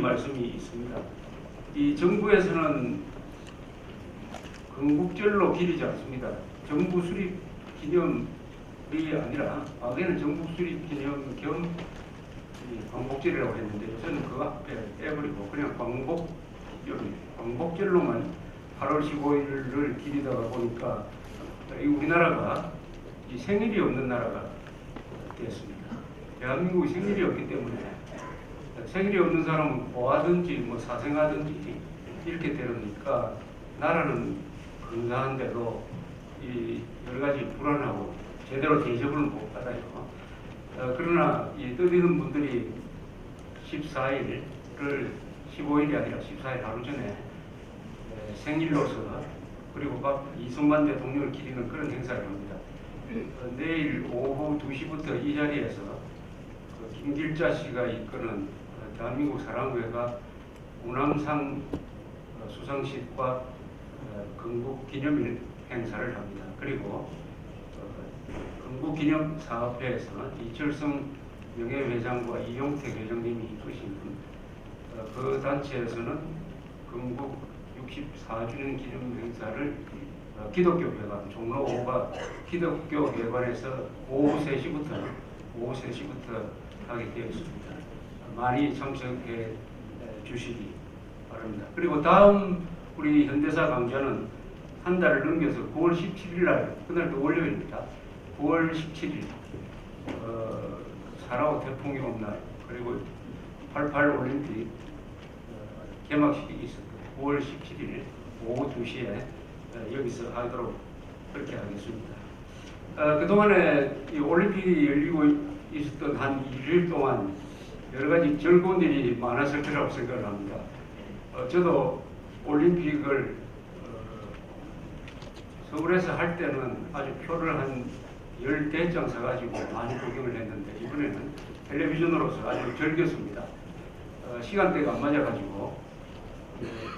말씀이 있습니다. 이 정부에서는 건국절로 기리지 않습니다. 정부 수립 기념이 아니라 과거에는 정부 수립 기념 겸 광복절이라고 했는데 요새는 그 앞에 빼버리고 그냥 광복절로만 8월 15일을 기리다가 보니까 우리나라가 이 생일이 없는 나라가 되었습니다. 대한민국이 생일이 없기 때문에 생일이 없는 사람은 뭐하든지 뭐 사생하든지 이렇게 되니까 나라는 건강한데도 이 여러 가지 불안하고 제대로 대접을 못 받아요. 그러나 이 떠드는 분들이 14일을 15일이 아니라 14일 하루 전에 생일로서 그리고 이승만 대통령을 기리는 그런 행사를 합니다. 내일 오후 2시부터 이 자리에서 김길자 씨가 이끄는 대한민국 사랑회가 우남상 수상식과 건국기념일 행사를 합니다. 그리고 건국기념사업회에서 이철성 명예회장과 이용택 회장님이 이끄시는 그 단체에서는 건국 64주년 기념 행사를 기독교회관, 종로 5가 기독교회관에서 오후 3시부터 하게 되어 있습니다. 많이 참석해 주시기 바랍니다. 그리고 다음 우리 현대사 강좌는 한 달을 넘겨서 9월 17일 날, 그날도 월요일입니다. 9월 17일 사라오 태풍이 온 날, 그리고 88 올림픽 개막식이 있었고 9월 17일 오후 2시에 여기서 하도록 그렇게 하겠습니다. 그동안에 이 올림픽이 열리고 있었던 한 2일 동안 여러 가지 즐거운 일이 많았을 거라고 생각을 합니다. 저도 올림픽을 서울에서 할 때는 아주 표를 한 10대장 사가지고 많이 구경을 했는데 이번에는 텔레비전으로서 아주 즐겼습니다. 시간대가 안 맞아가지고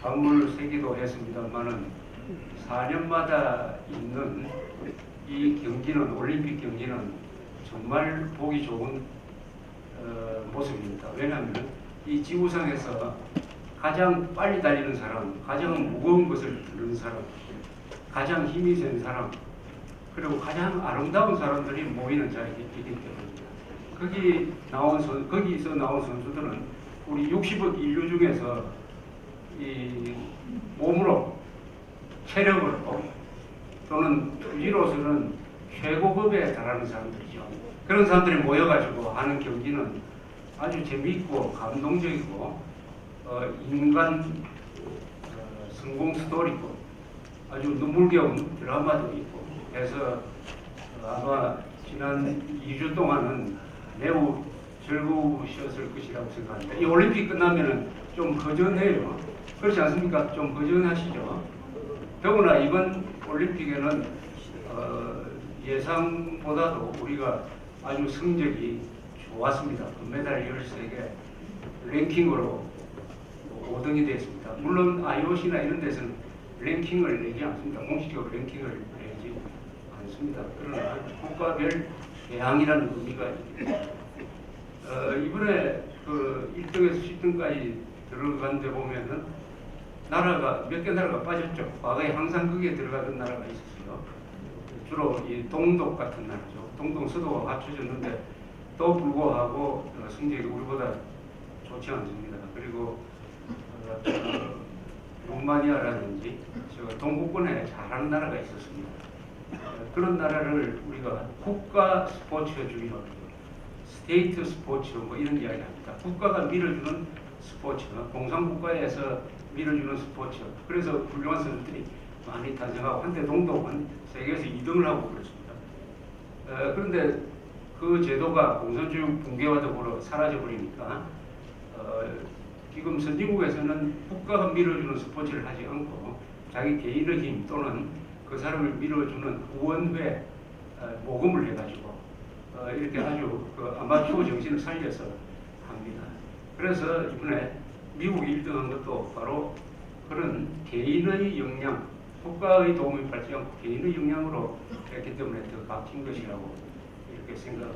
방문을 세기도 했습니다만은 4년마다 있는 이 경기는 올림픽 경기는 정말 보기 좋은 모습입니다. 왜냐하면 이 지구상에서 가장 빨리 달리는 사람, 가장 무거운 것을 드는 사람, 가장 힘이 센 사람, 그리고 가장 아름다운 사람들이 모이는 자리이기 때문입니다. 거기서 나온 선수들은 우리 60억 인류 중에서 이 몸으로, 체력으로 또는 투지로서는 최고급에 달하는 사람들이죠. 그런 사람들이 모여가지고 하는 경기는 아주 재미있고 감동적이고 인간 성공 스토리고 아주 눈물겨운 드라마도 있고 해서 아마 지난 2주 동안은 매우 즐거우셨을 것이라고 생각합니다. 이 올림픽 끝나면은 좀 허전해요. 그렇지 않습니까? 좀 허전하시죠? 더구나 이번 올림픽에는 예상보다도 우리가 아주 성적이 좋았습니다. 금메달 13개 랭킹으로 5등이 됐습니다. 물론 IOC나 이런 데서는 랭킹을 내지 않습니다. 공식적으로 랭킹을 내지 않습니다. 그러나 국가별 대항이라는 의미가 있습니다. 이번에 그 1등에서 10등까지 들어간 데 보면은 나라가 몇 개 나라가 빠졌죠. 과거에 항상 거기에 들어가던 나라가 있었어요. 주로 이 동독 같은 나라죠. 동독 서도가 합쳐졌는데 또 불구하고 성적이 우리보다 좋지 않습니다. 그리고 루마니아라든지 동구권에 잘하는 나라가 있었습니다. 그런 나라를 우리가 국가 스포츠주의라고 해요. 스테이트 스포츠 뭐 이런 이야기 합니다. 국가가 밀어주는 스포츠, 공산국가에서 밀어주는 스포츠. 그래서 훌륭한 선수들이 많이 탄생하고 한때 동독은 세계에서 2등을 하고 그렇습니다. 그런데 그 제도가 공산주의 붕괴와 더불어 사라져버리니까 지금 선진국에서는 국가가 밀어주는 스포츠를 하지 않고 자기 개인의 힘 또는 그 사람을 밀어주는 후원회 모금을 해가지고 이렇게 아주 그 아마추어 정신을 살려서 합니다. 그래서 이번에 미국이 1등한 것도 바로 그런 개인의 역량, 국가의 도움을 받지 않고 개인의 역량으로 했기 때문에 더 값진 것이라고 이렇게 생각을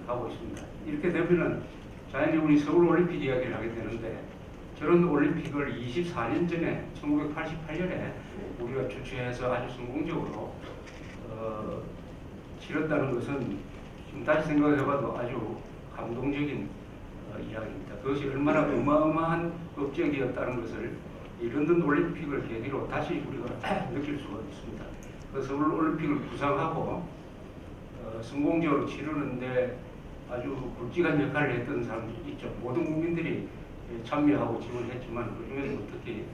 하고 있습니다. 이렇게 되면은 당연히 우리 서울 올림픽 이야기를 하게 되는데 저런 올림픽을 24년 전에 1988년에 우리가 주최해서 아주 성공적으로 치렀다는 것은 지금 다시 생각해봐도 아주 감동적인 이야기입니다. 그것이 얼마나 어마어마한 업적이었다는 것을 이 런던 올림픽을 계기로 다시 우리가 느낄 수가 있습니다. 그 서울 올림픽을 구상하고 성공적으로 치르는데 아주 굵직한 역할을 했던 사람들이 있죠. 모든 국민들이 참여하고 지원했지만 그중에서 특히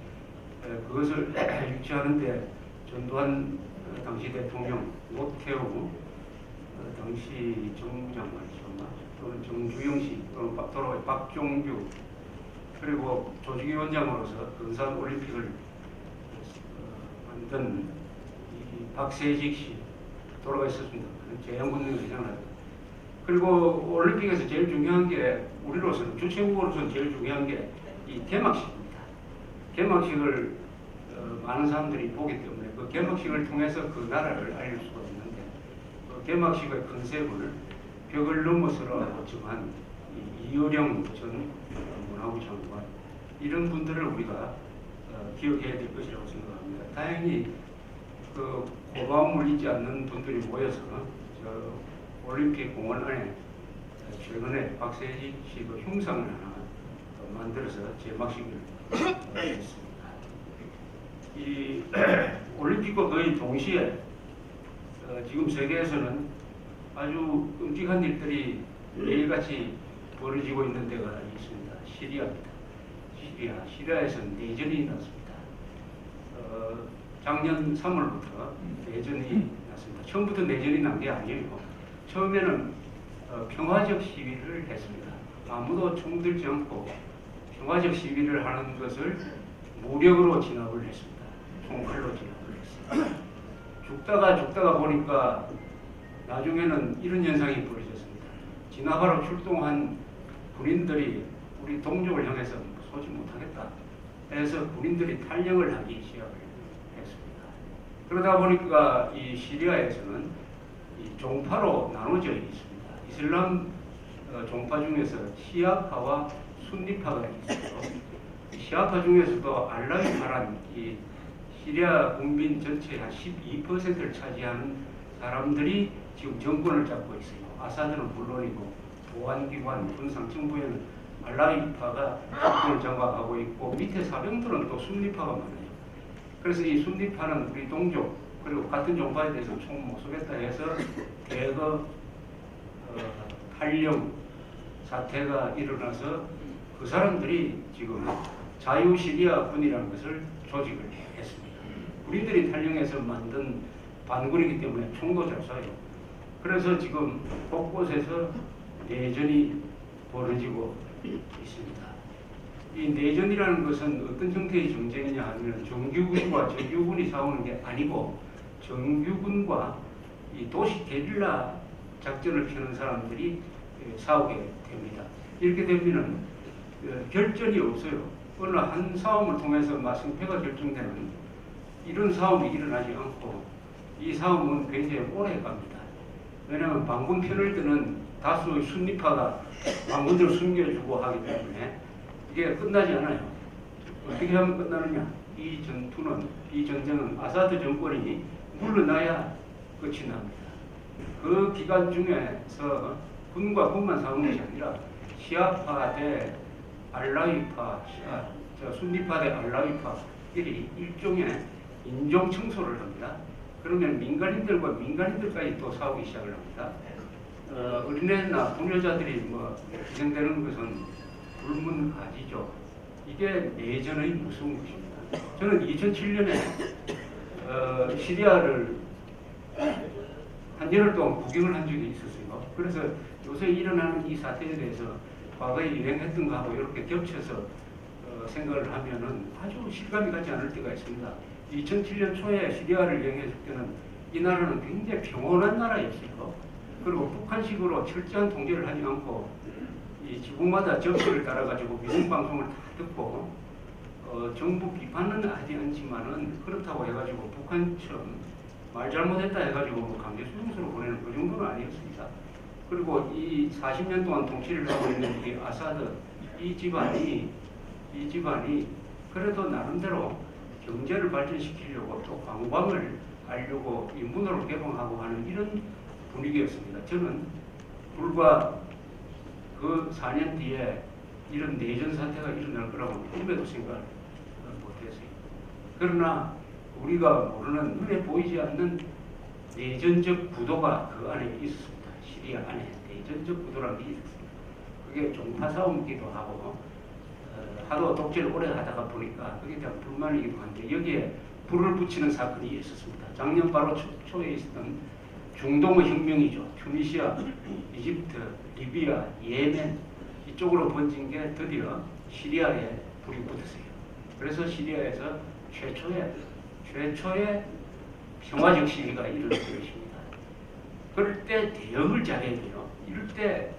그것을 유치하는데 전두환 당시 대통령, 노태우 당시 정부장 말이죠. 또는 정주영 씨, 또는 돌아가신 박종규, 그리고 조직위원장으로서 근산 올림픽을 만든 이 박세직 씨 돌아가셨습니다. 재향군을 회장을 그리고 올림픽에서 제일 중요한 게 우리로서는 주최국으로서는 제일 중요한 게 이 개막식입니다. 개막식을 많은 사람들이 보기 때문에 그 개막식을 통해서 그 나라를 알릴 수가 있는데 그 개막식의 컨셉을 벽을 넘어서라 했지만 이어령 전 문화부 장관 이런 분들을 우리가 기억해야 될 것이라고 생각합니다. 다행히 그 고마움을 잊지 않는 분들이 모여서 올림픽 공원 안에 최근에 박세직 씨 그 흉상을 하나 만들어서 제막식을 했습니다. 이 올림픽과 거의 동시에 지금 세계에서는 아주 끔찍한 일들이 매일같이 벌어지고 있는 데가 있습니다. 시리아입니다. 시리아에서는 내전이 났습니다. 작년 3월부터 내전이 났습니다. 처음부터 내전이 난 게 아니에요. 처음에는 평화적 시위를 했습니다. 아무도 총 들지 않고 평화적 시위를 하는 것을 무력으로 진압을 했습니다. 총칼로 진압을 했습니다. 죽다가 보니까 나중에는 이런 현상이 벌어졌습니다. 진압하러 출동한 군인들이 우리 동족을 향해서 쏘지 못하겠다 해서 군인들이 탈영을 하기 시작을 했습니다. 그러다 보니까 이 시리아에서는 이 종파로 나눠져 있습니다. 이슬람 종파 중에서 시아파와 순니파가 있어요. 시아파 중에서도 알라위파란 이 시리아 국민 전체의 한 12%를 차지하는 사람들이 지금 정권을 잡고 있어요. 아사드는 물론이고 보안기관, 군상정부에는 알라위파가 정권을 장악하고 있고 밑에 사병들은 또 순니파가 많아요. 그래서 이 순니파는 우리 동족 그리고 같은 종파에 대해서 총 못 쏘겠다 해서 대거 탈영 사태가 일어나서 그 사람들이 지금 자유시리아 군이라는 것을 조직을 했습니다. 우리들이 탈영해서 만든 반군이기 때문에 총도 잘 쏴요. 그래서 지금 곳곳에서 내전이 벌어지고 있습니다. 이 내전이라는 것은 어떤 형태의 정쟁이냐 하면 정규군과 정규군이 싸우는 게 아니고 정규군과 이 도시 게릴라 작전을 펴는 사람들이 싸우게 됩니다. 이렇게 되면 결전이 없어요. 어느 한 싸움을 통해서 승패가 결정되는 이런 싸움이 일어나지 않고 이 싸움은 굉장히 오래 갑니다. 왜냐하면 반군 편을 드는 다수의 순니파가 반군들을 숨겨주고 하기 때문에 이게 끝나지 않아요. 어떻게 하면 끝나느냐? 이 전쟁은 아사드 정권이 물러나야 끝이 납니다. 그 기간 중에서 군과 군만 싸우는 것이 아니라 시아파 대 알라위파, 순니파 대 알라위파끼리 일종의 인종 청소를 합니다. 그러면 민간인들까지 또 싸우기 시작을 합니다. 어린애나 부녀자들이 희생되는 것은 불문하지죠. 이게 내전의 무서운 것입니다. 저는 2007년에 시리아를 한 열흘 동안 구경을 한 적이 있었어요. 그래서 요새 일어나는 이 사태에 대해서 과거에 유행했던 거하고 이렇게 겹쳐서 생각을 하면은 아주 실감이 가지 않을 때가 있습니다. 2007년 초에 시리아를 여행했을 때는 이 나라는 굉장히 평온한 나라였어요. 그리고 북한식으로 철저한 통제를 하지 않고 이 지구마다 접시를 따라가지고 미국 방송을 다 듣고 정부 비판은 하지 않지만은 그렇다고 해가지고 북한처럼 말 잘못했다 해가지고 강제 수용소로 보내는 그 정도는 아니었습니다. 그리고 이 40년 동안 통치를 하고 있는 이 아사드 이 집안이 그래도 나름대로 경제를 발전시키려고 또 관광을 하려고 이 문호를 개방하고 하는 이런 분위기였습니다. 저는 불과 그 4년 뒤에 이런 내전 사태가 일어날 거라고 꿈에도 생각을 못했어요. 그러나 우리가 모르는 눈에 보이지 않는 내전적 구도가 그 안에 있었습니다. 시리아 안에 내전적 구도라는 게 있었습니다. 그게 종파 싸움이기도 하고 하도 독재를 오래 하다가 보니까 그게 대한 불만이기도 한데 여기에 불을 붙이는 사건이 있었습니다. 작년 바로 초에 있었던 중동의 혁명이죠. 튜니시아, 이집트, 리비아, 예멘 이쪽으로 번진 게 드디어 시리아에 불이 붙었어요. 그래서 시리아에서 최초의 평화적 시위가 일어난 것입니다. 그럴 때 대응을 잘해야 돼요. 이럴 때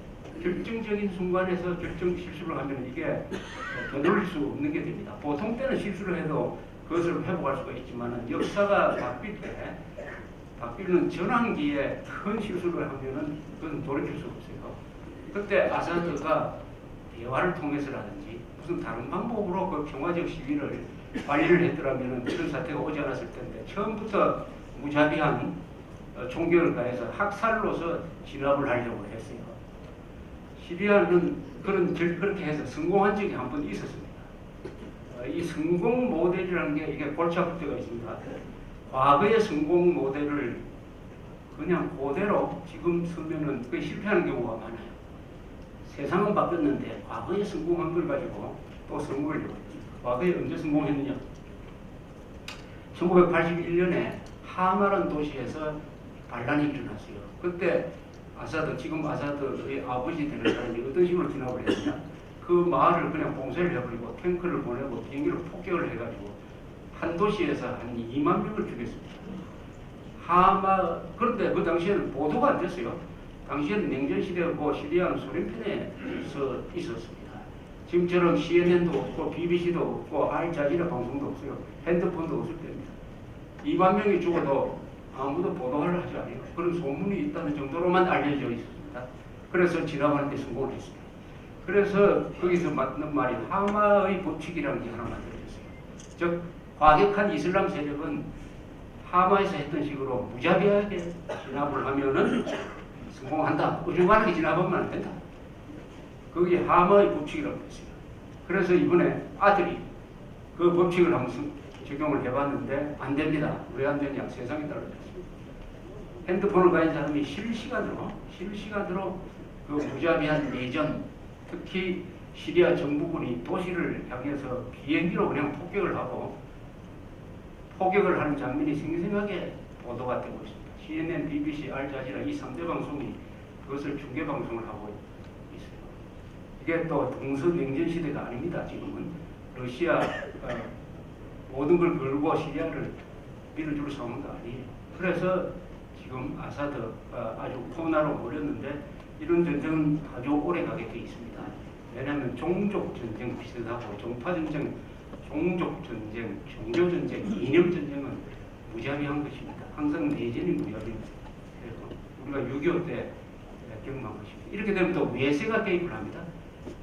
결정적인 순간에서 결정 실수를 하면 이게 되돌릴 수 없는 게 됩니다. 보통 때는 실수를 해도 그것을 회복할 수가 있지만 역사가 바뀌는 전환기에 큰 실수를 하면은 그건 돌이킬 수 없어요. 그때 아사드가 대화를 통해서라든지 무슨 다른 방법으로 그 평화적 시위를 관리를 했더라면 이런 사태가 오지 않았을 텐데 처음부터 무자비한 총격을 가해서 학살로서 진압을 하려고 했어요. 시리아는 그렇게 해서 성공한 적이 한 번 있었습니다. 이 성공 모델이라는 게 이게 골치 아플 때가 있습니다. 과거의 성공 모델을 그냥 그대로 지금 쓰면은 그게 실패하는 경우가 많아요. 세상은 바뀌었는데 과거에 성공한 걸 가지고 또 성공을 과거에 언제 성공했느냐? 1981년에 하마라는 도시에서 반란이 일어났어요. 그때 지금 아사드의 아버지 되는 사람이 어떤 식으로 진압을 했느냐? 그 마을을 그냥 봉쇄를 해버리고 탱크를 보내고 비행기로 폭격을 해가지고 한 도시에서 한 2만 명을 죽였습니다. 그런데 그 당시에는 보도가 안 됐어요. 당시에는 냉전시대였고 시리아는 소련편에서 있었습니다. 지금처럼 CNN도 없고 BBC도 없고 알자지라 방송도 없어요. 핸드폰도 없을 때입니다. 2만 명이 죽어도 아무도 보도를 하지 않아요. 그런 소문이 있다는 정도로만 알려져 있습니다. 그래서 진압하는 데 성공을 했습니다. 그래서 거기서 맞는 말이 하마의 법칙이라는 게 하나 만들어졌어요. 즉 과격한 이슬람 세력은 하마에서 했던 식으로 무자비하게 진압을 하면은 성공한다. 어중간하게 진압하면 안 된다. 그게 하마의 법칙이라고 했어요. 그래서 이번에 아들이 그 법칙을 한번 적용을 해봤는데 안 됩니다. 왜 안 되냐? 세상이 달라졌습니다. 핸드폰을 가진 사람이 실시간으로 그 무자비한 내전, 특히 시리아 정부군이 도시를 향해서 비행기로 그냥 폭격을 하는 장면이 생생하게 보도가 되고 있습니다. CNN, BBC, 알자지라 이 3대 방송이 그것을 중계 방송을 하고 있어요. 이게 또 동서냉전 시대가 아닙니다. 지금은 러시아가 모든 걸 걸고 시리아를 밀어줄 상황도 아니에요. 그래서 지금 아사드가 아주 코너로 몰렸는데 이런 전쟁은 아주 오래 가게 돼 있습니다. 왜냐하면 종족 전쟁 비슷하고 종파 전쟁, 종족 전쟁, 종교 전쟁, 이념 전쟁은 무자비한 것입니다. 항상 내전이 무자비입니다. 우리가 6.25 때 경험한 것입니다. 이렇게 되면 또 외세가 개입을 합니다.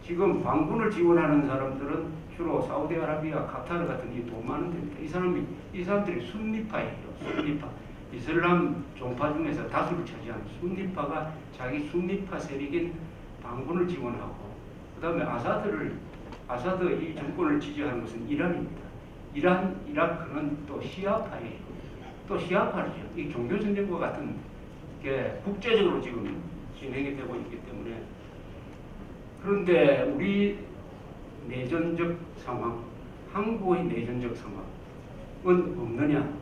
지금 반군을 지원하는 사람들은 주로 사우디아라비아, 카타르 같은 이 돈 많은 데입니다. 이 사람들이 순니파예요. 순니파. 이슬람 종파 중에서 다수를 차지하는 순니파가 자기 순니파 세력인 반군을 지원하고 그 다음에 아사드 이 정권을 지지하는 것은 이란입니다. 이란, 이라크는 또 시아파예요. 또 시아파죠. 이 종교전쟁과 같은 게 국제적으로 지금 진행이 되고 있기 때문에 그런데 우리 내전적 상황, 한국의 내전적 상황은 없느냐?